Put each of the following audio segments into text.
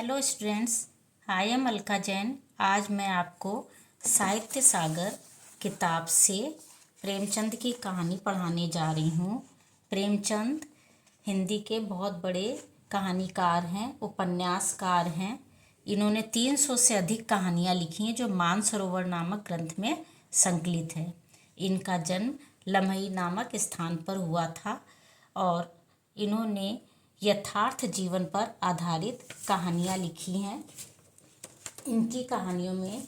Hello students, I am Alka Jain. आज मैं आपको साहित्य सागर किताब से प्रेमचंद की कहानी पढ़ाने जा रही हूँ। प्रेमचंद हिंदी के बहुत बड़े कहानीकार हैं, उपन्यासकार हैं। इन्होंने 300 से अधिक कहानियाँ लिखी हैं जो मानसरोवर नामक ग्रंथ में संकलित है। इनका जन्म लमही नामक स्थान पर हुआ था और इन्होंने यथार्थ जीवन पर आधारित कहानियाँ लिखी हैं। इनकी कहानियों में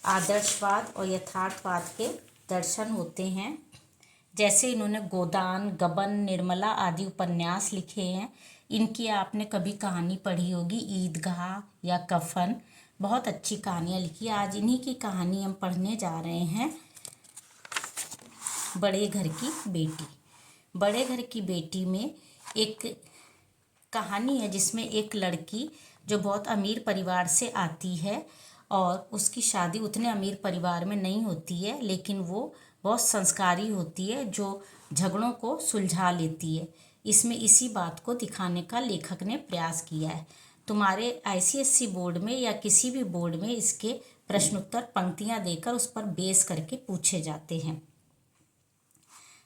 आदर्शवाद और यथार्थवाद के दर्शन होते हैं। जैसे इन्होंने गोदान, गबन, निर्मला आदि उपन्यास लिखे हैं। इनकी आपने कभी कहानी पढ़ी होगी, ईदगाह या कफन। बहुत अच्छी कहानियाँ लिखी। आज इन्हीं की कहानी हम पढ़ने जा रहे हैं। बड़े घर की बेटी। बड़े घर की बेटी में एक कहानी है जिसमें एक लड़की जो बहुत अमीर परिवार से आती है और उसकी शादी उतने अमीर परिवार में नहीं होती है, लेकिन वो बहुत संस्कारी होती है जो झगड़ों को सुलझा लेती है। इसमें इसी बात को दिखाने का लेखक ने प्रयास किया है। तुम्हारे आईसीएसई बोर्ड में या किसी भी बोर्ड में इसके प्रश्नोत्तर पंक्तियां देकर उस पर बेस करके पूछे जाते हैं।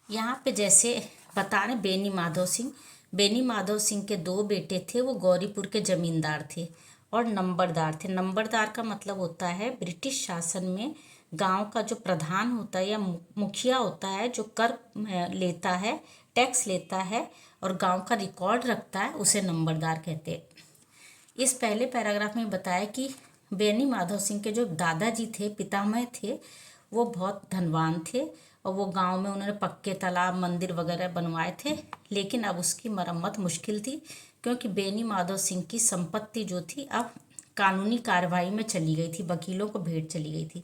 यहाँ पे जैसे बता रहे बेनी माधव सिंह के 2 बेटे थे। वो गौरीपुर के जमींदार थे और नंबरदार थे। नंबरदार का मतलब होता है ब्रिटिश शासन में गांव का जो प्रधान होता है या मुखिया होता है, जो कर लेता है, टैक्स लेता है और गांव का रिकॉर्ड रखता है, उसे नंबरदार कहते हैं। इस पहले पैराग्राफ में बताया कि बेनी माधव सिंह के जो दादाजी थे, पितामह थे, वो बहुत धनवान थे और वो गांव में उन्होंने पक्के तालाब, मंदिर वगैरह बनवाए थे। लेकिन अब उसकी मरम्मत मुश्किल थी क्योंकि बेनी माधव सिंह की संपत्ति जो थी अब कानूनी कार्रवाई में चली गई थी, वकीलों को भेंट चली गई थी।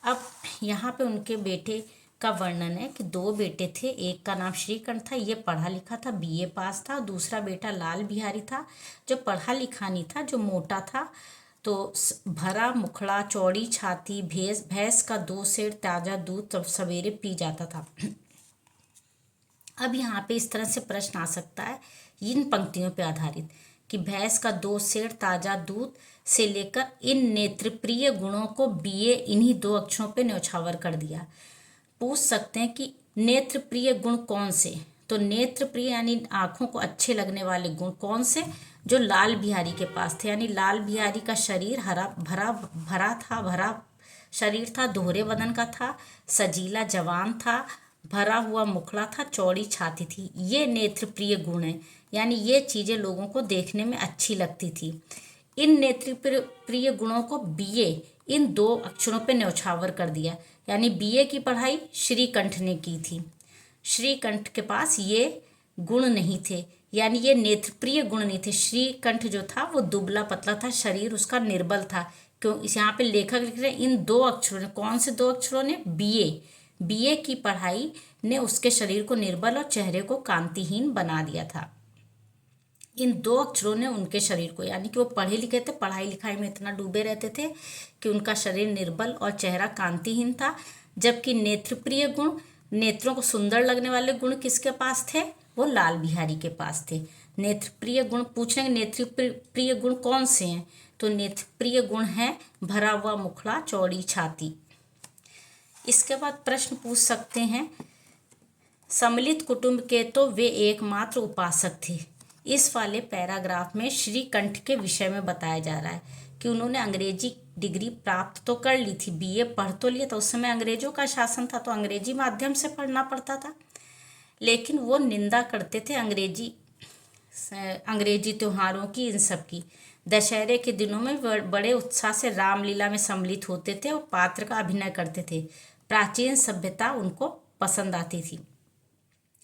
अब यहाँ पे उनके बेटे का वर्णन है कि 2 बेटे थे। एक का नाम श्रीकंठ था, ये पढ़ा लिखा था, बीए पास था। दूसरा बेटा लाल बिहारी था जो पढ़ा लिखा नहीं था, जो मोटा था, तो भरा मुखड़ा, चौड़ी छाती, भैंस का 2 सेर ताज़ा दूध सवेरे पी जाता था। अब यहाँ पे इस तरह से प्रश्न आ सकता है इन पंक्तियों पे आधारित कि भैंस का 2 सेर ताज़ा दूध से लेकर इन नेत्रप्रिय गुणों को बीए इन्हीं 2 अक्षरों पे न्यौछावर कर दिया। पूछ सकते हैं कि नेत्रप्रिय गुण कौन से। तो नेत्रप्रिय यानी आंखों को अच्छे लगने वाले गुण कौन से, जो लाल बिहारी के पास थे। यानी लाल बिहारी का शरीर भरा शरीर था, दोहरे बदन का था, सजीला जवान था, भरा हुआ मुखड़ा था, चौड़ी छाती थी। ये नेत्रप्रिय गुण है, यानी ये चीज़ें लोगों को देखने में अच्छी लगती थी। इन नेत्रप्रिय गुणों को बीए इन 2 अक्षरों पे न्यौछावर कर दिया। यानी बीए की पढ़ाई श्रीकंठ ने की थी। श्रीकंठ के पास ये गुण नहीं थे, यानी ये नेत्रप्रिय गुण नहीं थे। श्रीकंठ जो था वो दुबला पतला था, शरीर उसका निर्बल था। क्यों इस यहाँ पे लेखक लिख रहे हैं इन 2 अक्षरों ने। कौन से 2 अक्षरों ने? बीए की पढ़ाई ने उसके शरीर को निर्बल और चेहरे को कांतिहीन बना दिया था। इन 2 अक्षरों ने उनके शरीर को, यानी कि वो पढ़े लिखे थे, पढ़ाई लिखाई में इतना डूबे रहते थे कि उनका शरीर निर्बल और चेहरा कांतिहीन था। जबकि नेत्रप्रिय गुण, नेत्रों को सुंदर लगने वाले गुण किसके पास थे? वो लाल बिहारी के पास थे। नेत्रप्रिय गुण पूछेंगे, नेत्रप्रिय गुण कौन से हैं? तो नेत्रप्रिय गुण है भरा हुआ मुखड़ा, चौड़ी छाती। इसके बाद प्रश्न पूछ सकते हैं, सम्मिलित कुटुंब के तो वे एकमात्र उपासक थे। इस वाले पैराग्राफ में श्रीकंठ के विषय में बताया जा रहा है कि उन्होंने अंग्रेजी डिग्री प्राप्त तो कर ली थी, बीए पढ़ तो लिया था। उस समय अंग्रेजों का शासन था तो अंग्रेजी माध्यम से पढ़ना पड़ता था, लेकिन वो निंदा करते थे अंग्रेजी त्योहारों की, इन सब की। दशहरे के दिनों में बड़े उत्साह से रामलीला में सम्मिलित होते थे और पात्र का अभिनय करते थे। प्राचीन सभ्यता उनको पसंद आती थी।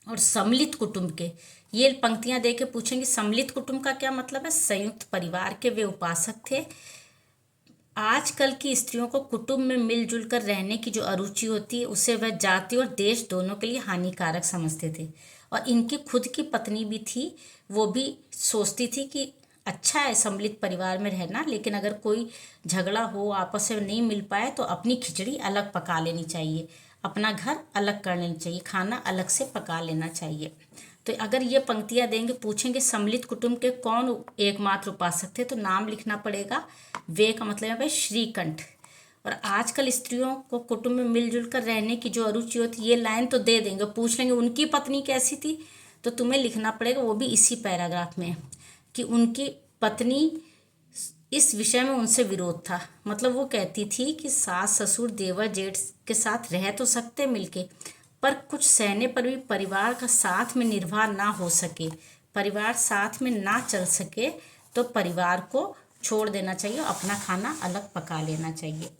और सम्मिलित कुटुंब के, ये पंक्तियां देके पूछेंगे सम्मिलित कुटुंब का क्या मतलब है? संयुक्त परिवार के वे उपासक थे। आजकल की स्त्रियों को कुटुंब में मिलजुल कर रहने की जो अरुचि होती है, उसे वह जाति और देश दोनों के लिए हानिकारक समझते थे। और इनकी खुद की पत्नी भी थी, वो भी सोचती थी कि अच्छा है सम्मिलित परिवार में रहना, लेकिन अगर कोई झगड़ा हो, आपस में नहीं मिल पाए, तो अपनी खिचड़ी अलग पका लेनी चाहिए, अपना घर अलग कर लेना चाहिए, खाना अलग से पका लेना चाहिए। तो अगर ये पंक्तियां देंगे, पूछेंगे सम्मिलित कुटुंब के कौन एकमात्र उपासक थे, तो नाम लिखना पड़ेगा। वे का मतलब है भाई श्रीकंठ। और आजकल स्त्रियों को कुटुंब में मिलजुल कर रहने की जो अरुचि होती है, ये लाइन तो दे देंगे, पूछ लेंगे उनकी पत्नी कैसी थी, तो तुम्हें लिखना पड़ेगा वो भी इसी पैराग्राफ में कि उनकी पत्नी इस विषय में उनसे विरोध था। मतलब वो कहती थी कि सास ससुर देवर जेठ के साथ रह तो सकते मिलके, पर कुछ सहने पर भी परिवार का साथ में निर्वाह ना हो सके, परिवार साथ में ना चल सके, तो परिवार को छोड़ देना चाहिए, अपना खाना अलग पका लेना चाहिए।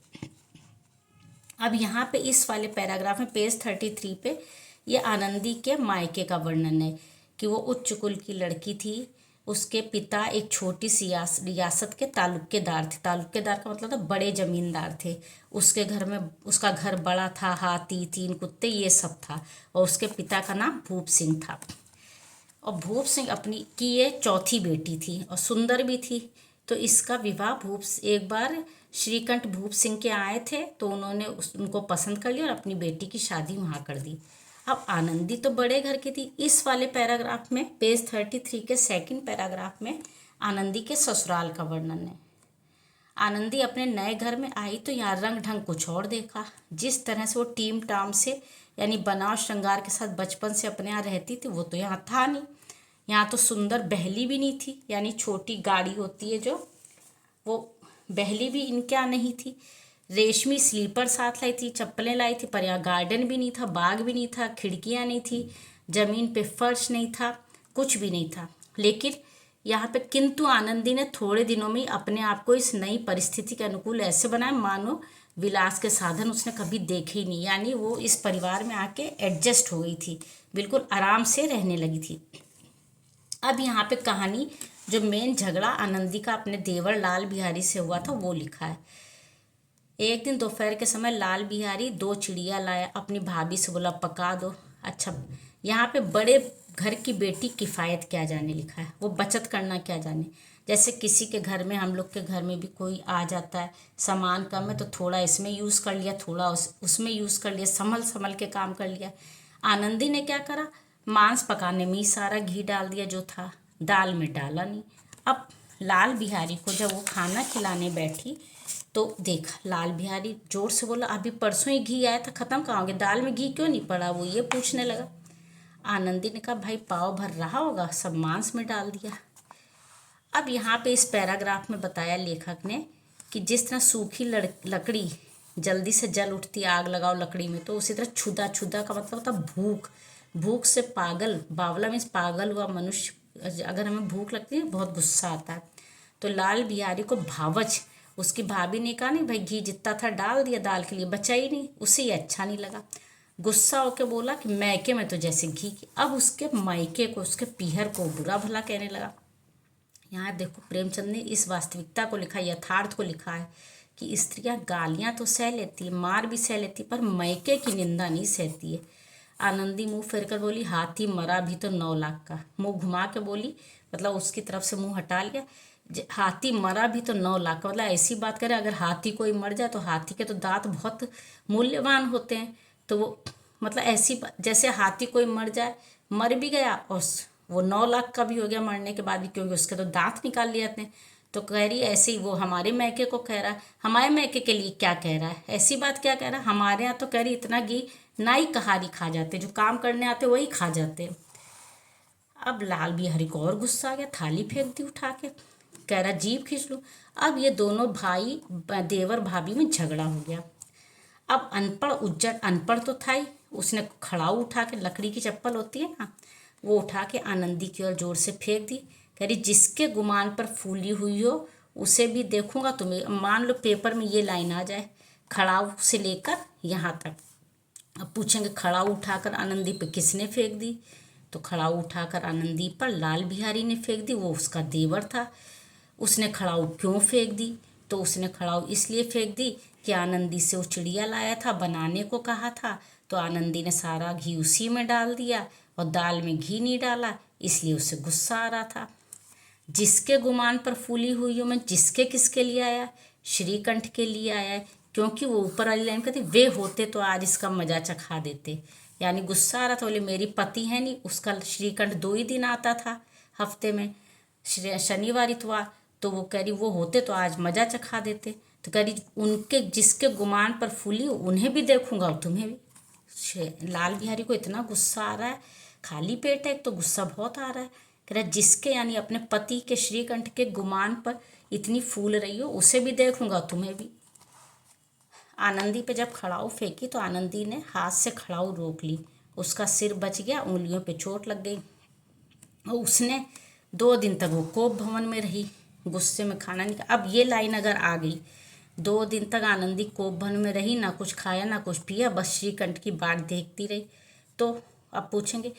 अब यहाँ पे इस वाले पैराग्राफ में पेज 33 पे ये आनंदी के मायके का वर्णन है कि वो उच्च कुल की लड़की थी। उसके पिता एक छोटी सी रियासत के तालुकेदार थे। तालुकेदार का मतलब था बड़े जमींदार थे। उसके घर में उसका घर बड़ा था, हाथी 3 कुत्ते ये सब था। और उसके पिता का नाम भूप सिंह था। और भूप सिंह अपनी की ये चौथी बेटी थी और सुंदर भी थी। तो इसका विवाह एक बार श्रीकंठ भूप सिंह के आए थे, तो उन्होंने उनको पसंद कर लिया और अपनी बेटी की शादी वहाँ कर दी। अब आनंदी तो बड़े घर की थी। इस वाले पैराग्राफ में पेज 33 के सेकंड पैराग्राफ में आनंदी के ससुराल का वर्णन है। आनंदी अपने नए घर में आई तो यहाँ रंग ढंग कुछ और देखा। जिस तरह से वो टीम टाम से यानी बनाव श्रृंगार के साथ बचपन से अपने यहाँ रहती थी, वो तो यहाँ था नहीं। यहाँ तो सुंदर बहली भी नहीं थी, यानी छोटी गाड़ी होती है जो, वो बहली भी इनके यहाँ नहीं थी। रेशमी स्लीपर साथ लाई थी, चप्पलें लाई थी, पर यहाँ गार्डन भी नहीं था, बाग भी नहीं था, खिड़कियाँ नहीं थी, जमीन पे फर्श नहीं था, कुछ भी नहीं था। लेकिन यहाँ पे किंतु आनंदी ने थोड़े दिनों में अपने आप को इस नई परिस्थिति के अनुकूल ऐसे बनाया मानो विलास के साधन उसने कभी देखे ही नहीं। यानी वो इस परिवार में आके एडजस्ट हो गई थी, बिल्कुल आराम से रहने लगी थी। अब यहाँ पे कहानी जो मेन झगड़ा आनंदी का अपने देवर लाल बिहारी से हुआ था वो लिखा है। एक दिन दोपहर के समय लाल बिहारी 2 चिड़िया लाया, अपनी भाभी से बोला पका दो। अच्छा, यहाँ पे बड़े घर की बेटी किफ़ायत क्या जाने लिखा है, वो बचत करना क्या जाने। जैसे किसी के घर में, हम लोग के घर में भी कोई आ जाता है, सामान कम है तो थोड़ा इसमें यूज़ कर लिया, थोड़ा उसमें यूज़ कर लिया, संभल संभल के काम कर लिया। आनंदी ने क्या करा, मांस पकाने में ही सारा घी डाल दिया जो था, दाल में डाला नहीं। अब लाल बिहारी को जब वो खाना खिलाने बैठी तो देखा, लाल बिहारी जोर से बोला अभी परसों ही घी आया था, ख़त्म कहाँ हो गया, दाल में घी क्यों नहीं पड़ा, वो ये पूछने लगा। आनंदी ने कहा भाई पाव भर रहा होगा, सब मांस में डाल दिया। अब यहाँ पे इस पैराग्राफ में बताया लेखक ने कि जिस तरह सूखी लकड़ी जल्दी से जल उठती, आग लगाओ लकड़ी में, तो उसी तरह क्षुधा, क्षुधा का मतलब होता भूख, भूख से पागल, बावला मीन्स पागल हुआ मनुष्य, अगर हमें भूख लगती है बहुत गुस्सा आता है। तो लाल बिहारी को भावच, उसकी भाभी ने कहा नहीं भाई घी जितना था डाल दिया, दाल के लिए बचा ही नहीं, उसे ये अच्छा नहीं लगा। गुस्सा होकर बोला कि मैके में तो जैसे घी की। अब उसके मायके को, उसके पीहर को बुरा भला कहने लगा। यहाँ देखो प्रेमचंद ने इस वास्तविकता को लिखा, यथार्थ को लिखा है कि स्त्रियां गालियां तो सह लेती है, मार भी सह लेती, पर मैके की निंदा नहीं सहती है। आनंदी मुंह फेर कर बोली हाथी मरा भी तो 9 लाख का। मुंह घुमा के बोली, मतलब उसकी तरफ से मुंह हटा लिया। हाथी मरा भी तो 9 लाख का, मतलब ऐसी बात करें अगर हाथी कोई मर जाए तो हाथी के तो दांत बहुत मूल्यवान होते हैं, तो वो मतलब ऐसी जैसे हाथी कोई मर जाए, मर भी गया और वो 9 लाख का भी हो गया मरने के बाद भी, क्योंकि उसके तो दांत निकाल लिए थे। तो कह रही ऐसे ही वो हमारे मैके को कह रहा है, हमारे मैके के लिए क्या कह रहा है, ऐसी बात क्या कह रहा है। हमारे यहाँ तो कह रही इतना घी नाई कहारी खा जाते, जो काम करने आते वही खा जाते। अब लाल बिहारी को और गुस्सा आ गया, थाली फेंक दी उठा के, कह रहा जीभ खींच लूँ। अब ये दोनों भाई देवर भाभी में झगड़ा हो गया। अब अनपढ़ उज्जट अनपढ़ तो था ही, उसने खड़ाऊ उठा के, लकड़ी की चप्पल होती है ना, वो उठा के आनंदी की ओर जोर से फेंक दी। कह रही जिसके गुमान पर फूली हुई हो उसे भी देखूंगा तुम्हें। मान लो पेपर में ये लाइन आ जाए, खड़ाऊ से लेकर यहाँ तक। अब पूछेंगे खड़ाऊ उठाकर आनंदी पे किसने फेंक दी, तो खड़ाऊ उठाकर आनंदी पर लाल बिहारी ने फेंक दी, वो उसका देवर था। उसने खड़ाऊ क्यों फेंक दी, तो उसने खड़ाऊ इसलिए फेंक दी कि आनंदी से वो चिड़िया लाया था, बनाने को कहा था, तो आनंदी ने सारा घी उसी में डाल दिया और दाल में घी नहीं डाला, इसलिए उसे गुस्सा आ रहा था। जिसके गुमान पर फूली हुई हो मैं जिसके किसके लिए आया, श्रीकंठ के लिए आया है, क्योंकि वो ऊपर वाली लाइन कहती वे होते तो आज इसका मजा चखा देते, यानी गुस्सा आ रहा था। बोले मेरी पति है नहीं, उसका श्रीकंठ 2 ही दिन आता था हफ्ते में, शनिवार इतवार। तो वो कह रही वो होते तो आज मजा चखा देते। तो कह रही उनके जिसके गुमान पर फूली उन्हें भी देखूंगा और तुम्हें भी। लाल बिहारी को इतना गुस्सा आ रहा है, खाली पेट है तो गुस्सा बहुत आ रहा है। कह रहा जिसके यानी अपने पति के श्रीकंठ के गुमान पर इतनी फूल रही हो उसे भी देखूंगा तुम्हें भी। आनंदी पे जब खड़ाऊ फेंकी तो आनंदी ने हाथ से खड़ाऊ रोक ली। उसका सिर बच गया, उंगलियों पे चोट लग गई और उसने 2 दिन तक वो कोप भवन में रही, गुस्से में खाना नहीं खाया। अब ये लाइन अगर आ गई, 2 दिन तक आनंदी कोप भवन में रही, ना कुछ खाया ना कुछ पिया, बस श्रीकंठ की बाट देखती रही। तो अब पूछेंगे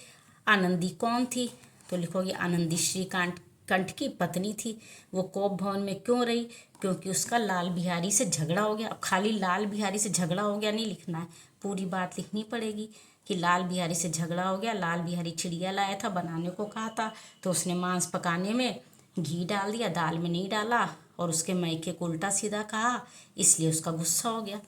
आनंदी कौन थी, तो लिखोगे आनंदी श्रीकांत कंठ की पत्नी थी। वो कोप भवन में क्यों रही, क्योंकि उसका लाल बिहारी से झगड़ा हो गया। अब खाली लाल बिहारी से झगड़ा हो गया नहीं लिखना है, पूरी बात लिखनी पड़ेगी कि लाल बिहारी से झगड़ा हो गया। लाल बिहारी चिड़िया लाया था, बनाने को कहा था, तो उसने मांस पकाने में घी डाल दिया, दाल में नहीं डाला, और उसके मैके को उल्टा सीधा कहा, इसलिए उसका गुस्सा हो गया।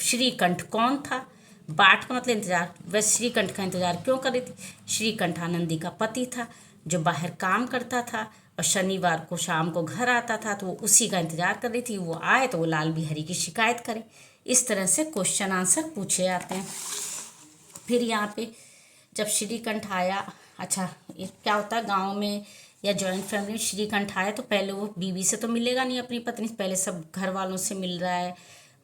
श्रीकंठ कौन था, बाट का मतलब इंतजार, वह श्रीकंठ का इंतजार क्यों कर रही थी। श्रीकंठ आनंदी का पति था जो बाहर काम करता था और शनिवार को शाम को घर आता था, तो वो उसी का इंतजार कर रही थी, वो आए तो वो लाल बिहारी की शिकायत करे। इस तरह से क्वेश्चन आंसर पूछे जाते हैं। फिर यहाँ पे जब श्रीकंठ आया, अच्छा ये क्या होता है गांव में या जॉइंट फैमिली में, श्रीकंठ आया तो पहले वो बीवी से तो मिलेगा नहीं, अपनी पत्नी से, पहले सब घर वालों से मिल रहा है,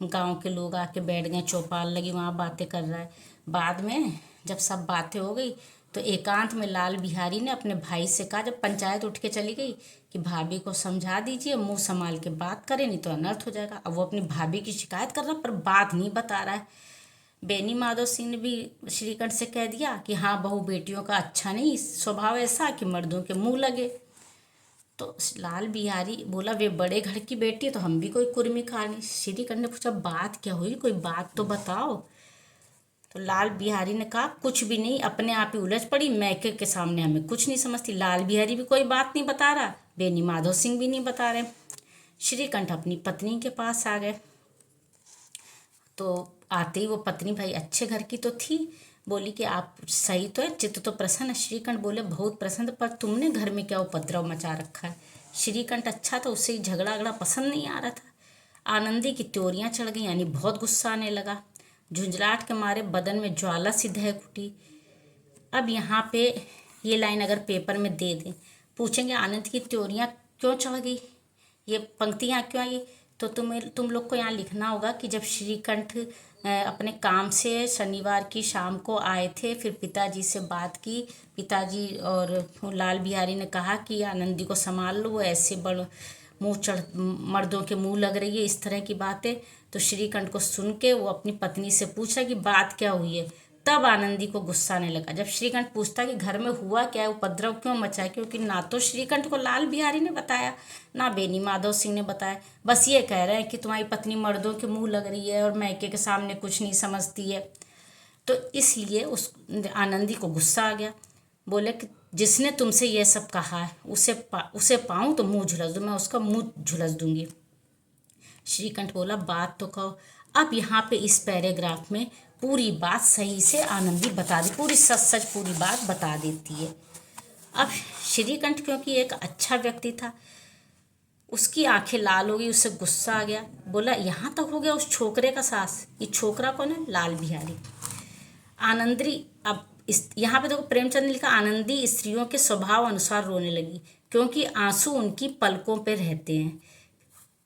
गांव के लोग आके बैठ गए, चौपाल लगी वहाँ बातें कर रहा है। बाद में जब सब बातें हो गई तो एकांत में लाल बिहारी ने अपने भाई से कहा, जब पंचायत उठ के चली गई, कि भाभी को समझा दीजिए, मुंह संभाल के बात करें नहीं तो अनर्थ हो जाएगा। अब वो अपनी भाभी की शिकायत कर रहा पर बात नहीं बता रहा है। बेनी माधव सिंह ने भी श्रीकंठ से कह दिया कि हाँ बहू बेटियों का अच्छा नहीं स्वभाव, ऐसा कि मर्दों के मुंह लगे। तो लाल बिहारी बोला वे बड़े घर की बेटी है तो हम भी कोई कुर्मी खा नहीं। श्रीकंठ ने पूछा बात क्या हुई, कोई बात तो बताओ। तो लाल बिहारी ने कहा कुछ भी नहीं, अपने आप ही उलझ पड़ी, मैके के सामने हमें कुछ नहीं समझती। लाल बिहारी भी कोई बात नहीं बता रहा, बेनी माधव सिंह भी नहीं बता रहे। श्रीकंठ अपनी पत्नी के पास आ गए। तो आते ही वो पत्नी भाई अच्छे घर की तो थी, बोली कि आप सही तो है, चित्त तो प्रसन्न है। श्रीकंठ बोले बहुत प्रसन्न, पर तुमने घर में क्या उपद्रव मचा रखा है। श्रीकंठ अच्छा था, उससे झगड़ा अगड़ा पसंद नहीं आ रहा था। आनंदी की त्योरियां चढ़ गई, यानी बहुत गुस्सा आने लगा। झुंझलाहट के मारे बदन में ज्वाला सी दहक उठी। अब यहाँ पे ये लाइन अगर पेपर में दे दें, पूछेंगे आनंद की त्योरियां क्यों चढ़ गई, ये पंक्तियाँ क्यों आई, तो तुम लोग को यहाँ लिखना होगा कि जब श्रीकंठ अपने काम से शनिवार की शाम को आए थे, फिर पिताजी से बात की, पिताजी और लाल बिहारी ने कहा कि आनंदी को संभाल लो, वो ऐसे बड़ मुंह चढ़, मर्दों के मुंह लग रही है, इस तरह की बातें। तो श्रीकंठ को सुन के वो अपनी पत्नी से पूछा कि बात क्या हुई है। तब आनंदी को गुस्सा आने लगा। जब श्रीकंठ पूछता कि घर में हुआ क्या है, उपद्रव क्यों मचा है, क्योंकि ना तो श्रीकंठ को लाल बिहारी ने बताया ना बेनी माधव सिंह ने बताया, बस ये कह रहे हैं कि तुम्हारी पत्नी मर्दों के मुंह लग रही है और मैके के सामने कुछ नहीं समझती है। तो इसलिए उस आनंदी को गुस्सा आ गया। बोले कि जिसने तुमसे ये सब कहा है उसे पाऊँ तो मुंह झुलस दूँ, मैं उसका मुंह झुलस दूंगी। श्रीकंठ बोला बात तो कहो। अब यहाँ पे इस पैराग्राफ में पूरी बात सही से आनंदी बता दी, पूरी सच सच पूरी बात बता देती है। अब श्रीकंठ क्योंकि एक अच्छा व्यक्ति था, उसकी आंखें लाल हो गई, उससे गुस्सा आ गया। बोला यहाँ तक हो गया उस छोकरे का सास, ये छोकरा कौन है, लाल बिहारी। आनंदी, अब इस यहाँ पे देखो प्रेमचंद ने लिखा आनंदी स्त्रियों के स्वभाव अनुसार रोने लगी क्योंकि आंसू उनकी पलकों पे रहते हैं।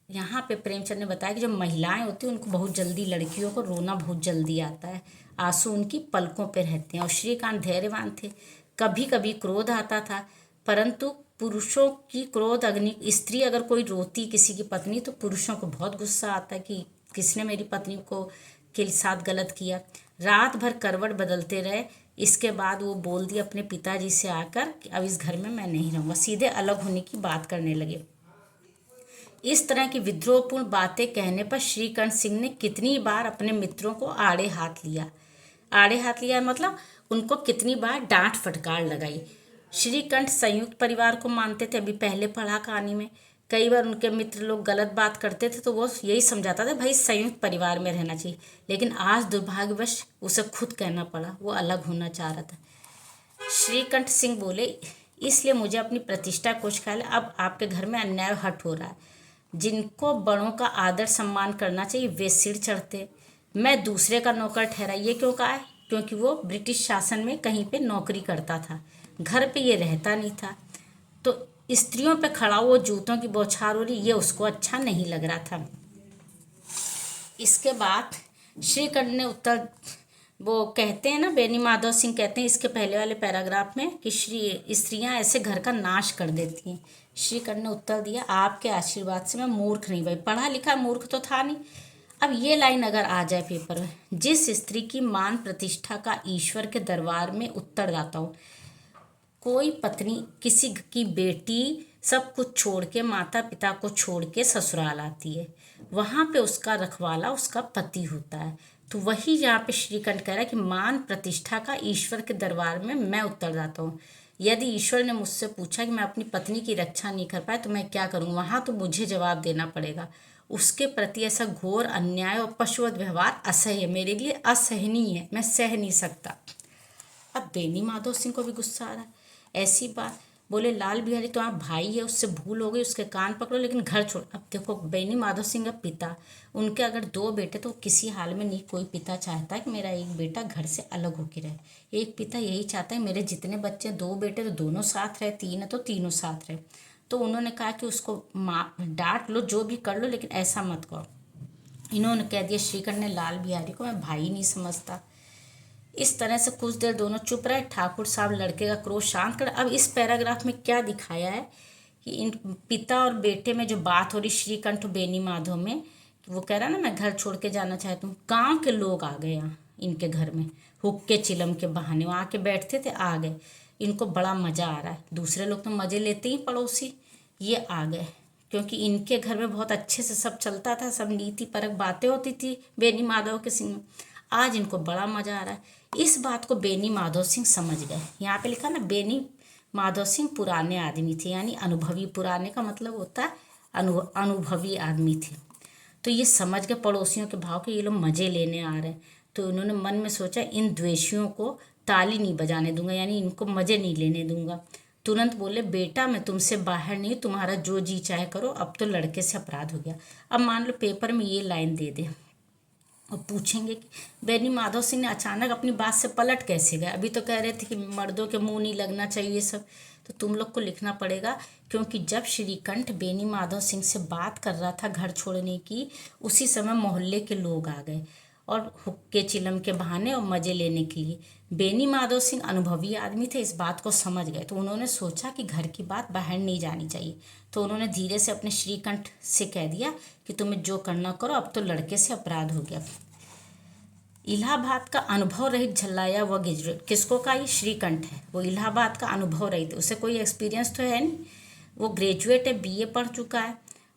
यहाँ पे प्रेमचंद ने बताया कि जो महिलाएं होती हैं उनको बहुत जल्दी, लड़कियों को रोना बहुत जल्दी आता है, आंसू उनकी पलकों पे रहते हैं। और श्रीकांत धैर्यवान थे, कभी कभी क्रोध आता था, परंतु पुरुषों की क्रोध अग्नि, स्त्री अगर कोई रोती किसी की पत्नी तो पुरुषों को बहुत गुस्सा आता है कि किसने मेरी पत्नी को के साथ गलत किया। रात भर करवट बदलते रहे, इसके बाद वो बोल दिया अपने पिताजी से आकर कि अब इस घर में मैं नहीं रहूँगा, सीधे अलग होने की बात करने लगे। इस तरह की विद्रोहपूर्ण बातें कहने पर श्रीकंठ सिंह ने कितनी बार अपने मित्रों को आड़े हाथ लिया। आड़े हाथ लिया मतलब उनको कितनी बार डांट फटकार लगाई। श्रीकंठ संयुक्त परिवार को मानते थे, अभी पहले पढ़ा कहानी में, कई बार उनके मित्र लोग गलत बात करते थे तो वो यही समझाता था भाई संयुक्त परिवार में रहना चाहिए, लेकिन आज दुर्भाग्यवश उसे खुद कहना पड़ा, वो अलग होना चाह रहा था। श्रीकंठ सिंह बोले, इसलिए मुझे अपनी प्रतिष्ठा कुछ ख्याल है, अब आपके घर में अन्याय हट हो रहा है। जिनको बड़ों का आदर सम्मान करना चाहिए वे सिर चढ़ते, मैं दूसरे का नौकर ठहरा। ये क्यों कहा है? क्योंकि वो ब्रिटिश शासन में कहीं पे नौकरी करता था, घर पे ये रहता नहीं था, तो स्त्रियों पे खड़ा वो जूतों की बौछार हो रही, ये उसको अच्छा नहीं लग रहा था। इसके बाद श्रीकंठ ने उत्तर, वो कहते हैं ना, बेनी माधव सिंह कहते हैं इसके पहले वाले पैराग्राफ में कि स्त्रियां ऐसे घर का नाश कर देती हैं। श्रीकंठ ने उत्तर दिया, आपके आशीर्वाद से मैं मूर्ख नहीं भाई, पढ़ा लिखा मूर्ख तो था नहीं। अब ये लाइन अगर आ जाए पेपर में, जिस स्त्री की मान प्रतिष्ठा का ईश्वर के दरबार में उत्तरदाता हो, कोई पत्नी किसी की बेटी सब कुछ छोड़ के, माता पिता को छोड़ के ससुराल आती है, वहाँ पे उसका रखवाला उसका पति होता है। तो वही यहाँ पे श्रीकंठ कह रहा है कि मान प्रतिष्ठा का ईश्वर के दरबार में मैं उत्तरदाता हूँ। यदि ईश्वर ने मुझसे पूछा कि मैं अपनी पत्नी की रक्षा नहीं कर पाया तो मैं क्या करूँ, वहाँ तो मुझे जवाब देना पड़ेगा। उसके प्रति ऐसा घोर अन्याय और पशुवत व्यवहार असह्य, मेरे लिए असहनीय है, मैं सह नहीं सकता। अब बेनी माधव सिंह को भी गुस्सा आ रहा है ऐसी बात। बोले, लाल बिहारी तुम्हारा भाई है, उससे भूल हो गई, उसके कान पकड़ो लेकिन घर छोड़। अब देखो, बेनी माधव सिंह का पिता, उनके अगर 2 बेटे तो किसी हाल में नहीं कोई पिता चाहता है कि मेरा एक बेटा घर से अलग होकर रहे। एक पिता यही चाहता है मेरे जितने बच्चे, 2 बेटे तो दोनों साथ रहे, 3 है तो तीनों साथ रहे। तो उन्होंने कहा कि उसको डांट लो, जो भी कर लो, लेकिन ऐसा मत करो। इन्होंने कह दिया, श्रीकंठ ने लाल बिहारी को, मैं भाई नहीं समझता। इस तरह से कुछ देर दोनों चुप रहे। ठाकुर साहब लड़के का क्रोध शांत कर। अब इस पैराग्राफ में क्या दिखाया है कि इन पिता और बेटे में जो बात हो रही श्रीकंठ और बेनी माधव में, वो कह रहा ना मैं घर छोड़ के जाना चाहता हूँ, गाँव के लोग आ गए यहाँ इनके घर में, हुक्के चिलम के बहाने वहाँ आके बैठते थे, आ गए। इनको बड़ा मज़ा आ रहा है, दूसरे लोग तो मज़े लेते ही पड़ोसी, ये आ गए क्योंकि इनके घर में बहुत अच्छे से सब चलता था, सब नीति परक बातें होती थी बेनी माधव के सिंह में। आज इनको बड़ा मज़ा आ रहा है। इस बात को बेनी माधव सिंह समझ गए। यहाँ पे लिखा ना, बेनी माधव सिंह पुराने आदमी थे, यानी अनुभवी। पुराने का मतलब होता है अनुभवी आदमी थे। तो ये समझ गए पड़ोसियों के भाव के, ये लोग मज़े लेने आ रहे हैं। तो इन्होंने मन में सोचा, इन द्वेषियों को ताली नहीं बजाने दूंगा, यानी इनको मज़े नहीं लेने दूंगा। तुरंत बोले, बेटा मैं तुमसे बाहर नहीं, तुम्हारा जो जी चाहे करो, अब तो लड़के से अपराध हो गया। अब मान लो पेपर में ये लाइन दे दे और पूछेंगे कि बेनी माधव सिंह ने अचानक अपनी बात से पलट कैसे गए, अभी तो कह रहे थे कि मर्दों के मुंह नहीं लगना चाहिए सब। तो तुम लोग को लिखना पड़ेगा, क्योंकि जब श्रीकंठ बेनी माधव सिंह से बात कर रहा था घर छोड़ने की, उसी समय मोहल्ले के लोग आ गए और हुक्के चिलम के बहाने और मज़े लेने के लिए। बेनी माधव सिंह अनुभवी आदमी थे, इस बात को समझ गए। तो उन्होंने सोचा कि घर की बात बाहर नहीं जानी चाहिए। तो उन्होंने धीरे से अपने श्रीकंठ से कह दिया कि तुम्हें जो करना करो, अब तो लड़के से अपराध हो गया। इलाहाबाद का अनुभव रहित झल्लाया व ग्रेजुएट, किसको का? ये श्रीकंठ है, वो इलाहाबाद का अनुभव रहित, उसे कोई एक्सपीरियंस तो है नहीं, वो ग्रेजुएट है, बीए पढ़ चुका है।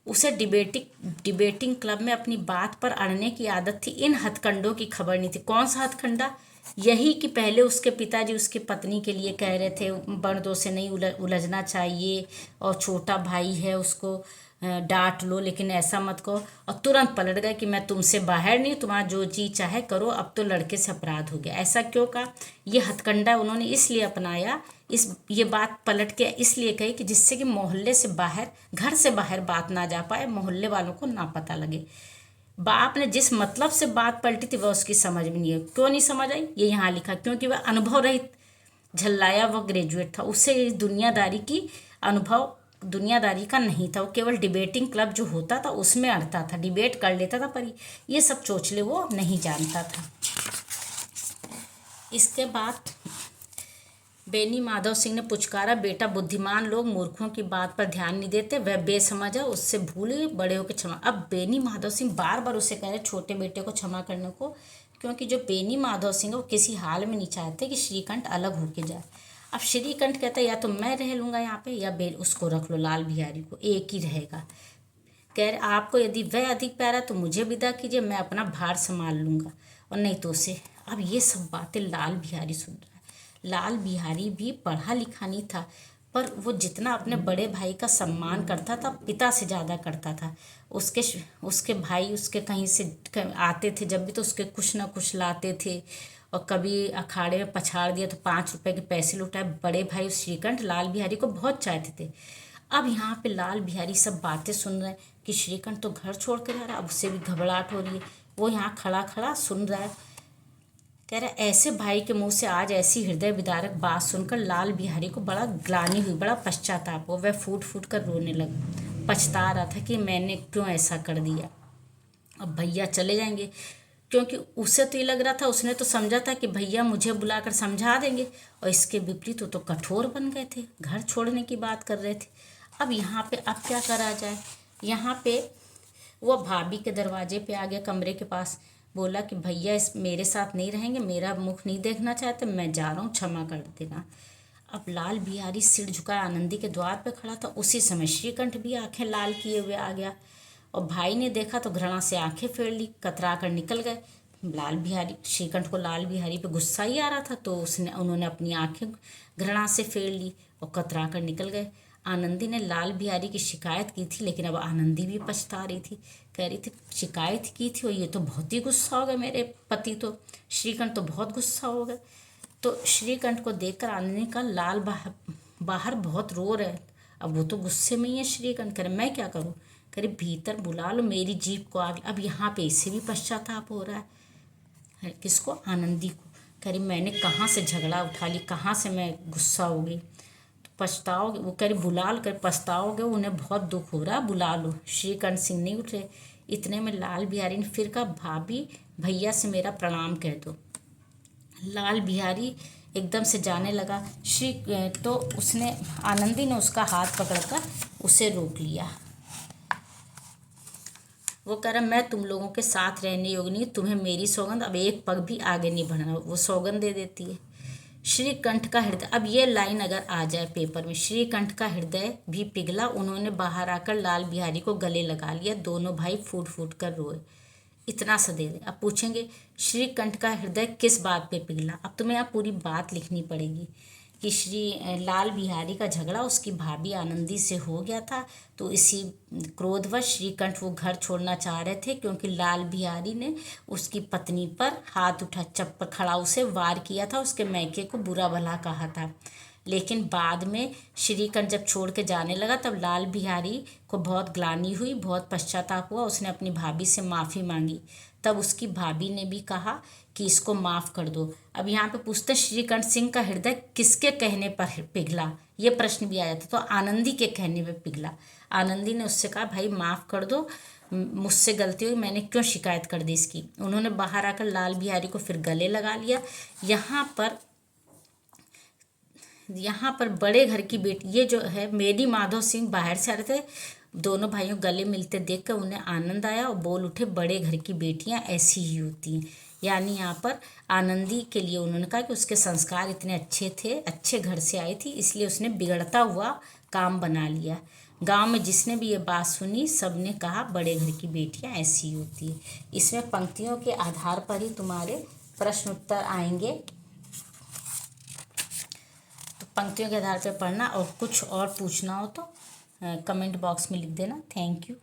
उसे डिबेटिंग क्लब में अपनी बात पर अड़ने की आदत थी। इन हथकंडों की खबर नहीं थी। कौन सा हथकंडा? यही कि पहले उसके पिताजी उसकी पत्नी के लिए कह रहे थे मर्दों से नहीं उलझना चाहिए, और छोटा भाई है उसको डांट लो लेकिन ऐसा मत करो, और तुरंत पलट गए कि मैं तुमसे बाहर नहीं, तुम्हारा जो जी चाहे करो, अब तो लड़के से अपराध हो गया। ऐसा क्यों कहा? ये हथकंडा उन्होंने इसलिए अपनाया, ये बात पलट के इसलिए कही कि जिससे कि मोहल्ले से बाहर, घर से बाहर बात ना जा पाए, मोहल्ले वालों को ना पता लगे। बाप ने जिस मतलब से बात पलटी थी वह उसकी समझ में नहीं है। क्यों नहीं समझ आई? ये यहाँ लिखा, क्योंकि वह अनुभव रहित झल्लाया वह ग्रेजुएट था। उससे दुनियादारी का नहीं था। वो केवल डिबेटिंग क्लब जो होता था उसमें अड़ता था, डिबेट कर लेता था, पर ये सब चोचले वो नहीं जानता था। इसके बाद बेनी माधव सिंह ने पुचकारा, बेटा बुद्धिमान लोग मूर्खों की बात पर ध्यान नहीं देते, वह बेसमझ है, उससे भूल गई, बड़े होकर क्षमा। अब बेनी माधव सिंह बार बार उसे कह रहे छोटे बेटे को क्षमा करने को, क्योंकि जो बेनी माधव सिंह है वो किसी हाल में नहीं चाहते कि श्रीकंठ अलग होके जाए। अब श्रीकंठ कहता है या तो मैं रह लूँगा यहाँ पे, या उसको रख लो, लाल बिहारी को, एक ही रहेगा। कह रहे आपको यदि वह अधिक प्यारा तो मुझे विदा कीजिए, मैं अपना भार संभाल लूँगा, और नहीं तो उसे। अब ये सब बातें लाल बिहारी सुन रहा है। लाल बिहारी भी पढ़ा लिखा नहीं था, पर वो जितना अपने बड़े भाई का सम्मान करता था पिता से ज़्यादा करता था। उसके उसके भाई उसके कहीं से आते थे जब भी, तो उसके कुछ ना कुछ लाते थे। और कभी अखाड़े में पछाड़ दिया तो 5 रुपए के पैसे लुटाए। बड़े भाई श्रीकंठ लाल बिहारी को बहुत चाहते थे। अब यहाँ पे लाल बिहारी सब बातें सुन रहे हैं कि श्रीकंठ तो घर छोड़ कर जा रहा है। अब उससे भी घबराहट हो रही है। वो यहाँ खड़ा खड़ा सुन रहा है। कह रहा है, ऐसे भाई के मुंह से आज ऐसी हृदय विदारक बात सुनकर लाल बिहारी को बड़ा ग्लानि हुई, बड़ा पश्चाताप हुआ। वह फूट फूट कर रोने लगा। पछता रहा था कि मैंने क्यों ऐसा कर दिया। अब भैया चले जाएंगे, क्योंकि उसे तो ये लग रहा था, उसने तो समझा था कि भैया मुझे बुलाकर समझा देंगे, और इसके विपरीत तो कठोर बन गए थे, घर छोड़ने की बात कर रहे थे। अब यहाँ पे अब क्या करा जाए। यहाँ पे वो भाभी के दरवाजे पे आ गया, कमरे के पास। बोला कि भैया इस मेरे साथ नहीं रहेंगे, मेरा मुख नहीं देखना चाहते, मैं जा रहा हूँ, क्षमा कर देना। अब लाल बिहारी सिर झुकाए आनंदी के द्वार पे खड़ा था। उसी समय श्रीकंठ भी आंखें लाल किए हुए आ गया, और भाई ने देखा तो घृणा से आंखें फेर ली, कतरा कर निकल गए। लाल बिहारी श्रीकंठ को लाल बिहारी पे गुस्सा ही आ रहा था, तो उन्होंने अपनी आंखें घृणा से फेर ली और कतरा कर निकल गए। आनंदी ने लाल बिहारी की शिकायत की थी, लेकिन अब आनंदी भी पछता रही थी। कह रही थी शिकायत की थी और ये तो बहुत ही गुस्सा हो गए मेरे पति, तो श्रीकंठ तो बहुत गुस्सा हो गए। तो श्रीकंठ को देखकर आनंदी का लाल बाहर बहुत रो रहे। अब वो तो गुस्से में ही है। श्रीकंठ करे मैं क्या करूँ। करे भीतर बुला लो, मेरी जीभ को आग। अब यहाँ पे इससे भी पश्चाताप हो रहा है। किसको? आनंदी को। कह रही मैंने कहाँ से झगड़ा उठा ली, कहाँ से मैं गुस्सा हो गई। तो पछताओगे, वो कह रही बुला लो। कर पछताओगे, उन्हें बहुत दुख हो रहा, बुला लो। श्रीकंठ सिंह नहीं उठे। इतने में लाल बिहारी ने फिर कहा, भाभी भैया से मेरा प्रणाम कह दो। लाल बिहारी एकदम से जाने लगा। तो उसने आनंदी ने उसका हाथ पकड़कर उसे रोक लिया। वो कह रहा मैं तुम लोगों के साथ रहने योग्य नहीं, तुम्हें मेरी सौगंध, अब एक पग भी आगे नहीं बढ़ना। वो सौगंध दे देती है। श्रीकंठ का हृदय, अब ये लाइन अगर आ जाए पेपर में, श्रीकंठ का हृदय भी पिघला। उन्होंने बाहर आकर लाल बिहारी को गले लगा लिया। दोनों भाई फूट फूट कर रोए। इतना सा दे दे। अब पूछेंगे श्रीकंठ का हृदय किस बात पे पिघला। अब तुम्हें यहाँ पूरी बात लिखनी पड़ेगी कि लाल बिहारी का झगड़ा उसकी भाभी आनंदी से हो गया था। तो इसी क्रोधवश श्रीकंठ वो घर छोड़ना चाह रहे थे, क्योंकि लाल बिहारी ने उसकी पत्नी पर हाथ उठा चप्पल खड़ाऊ से वार किया था, उसके मैके को बुरा भला कहा था। लेकिन बाद में श्रीकंठ जब छोड़ के जाने लगा, तब लाल बिहारी को बहुत ग्लानि हुई, बहुत पश्चाताप हुआ। उसने अपनी भाभी से माफ़ी मांगी। तब उसकी भाभी ने भी कहा कि इसको माफ़ कर दो। अब यहाँ पे पूछते श्रीकंठ सिंह का हृदय किसके कहने पर पिघला, ये प्रश्न भी आया था। तो आनंदी के कहने पर पिघला। आनंदी ने उससे कहा भाई माफ़ कर दो, मुझसे गलती हुई, मैंने क्यों शिकायत कर दी इसकी। उन्होंने बाहर आकर लाल बिहारी को फिर गले लगा लिया। यहाँ पर बड़े घर की बेटी, ये जो है मेरी माधव सिंह बाहर से आ रहे थे। दोनों भाइयों गले मिलते देखकर उन्हें आनंद आया और बोल उठे, बड़े घर की बेटियां ऐसी ही होती हैं। यानी यहाँ पर आनंदी के लिए उन्होंने कहा कि उसके संस्कार इतने अच्छे थे, अच्छे घर से आई थी, इसलिए उसने बिगड़ता हुआ काम बना लिया। गांव में जिसने भी ये बात सुनी, सबने कहा बड़े घर की बेटियां ऐसी होती है। इसमें पंक्तियों के आधार पर ही तुम्हारे प्रश्न उत्तर आएंगे। तो पंक्तियों के आधार पर पढ़ना, और कुछ और पूछना हो तो कमेंट बॉक्स में लिख देना। Thank you.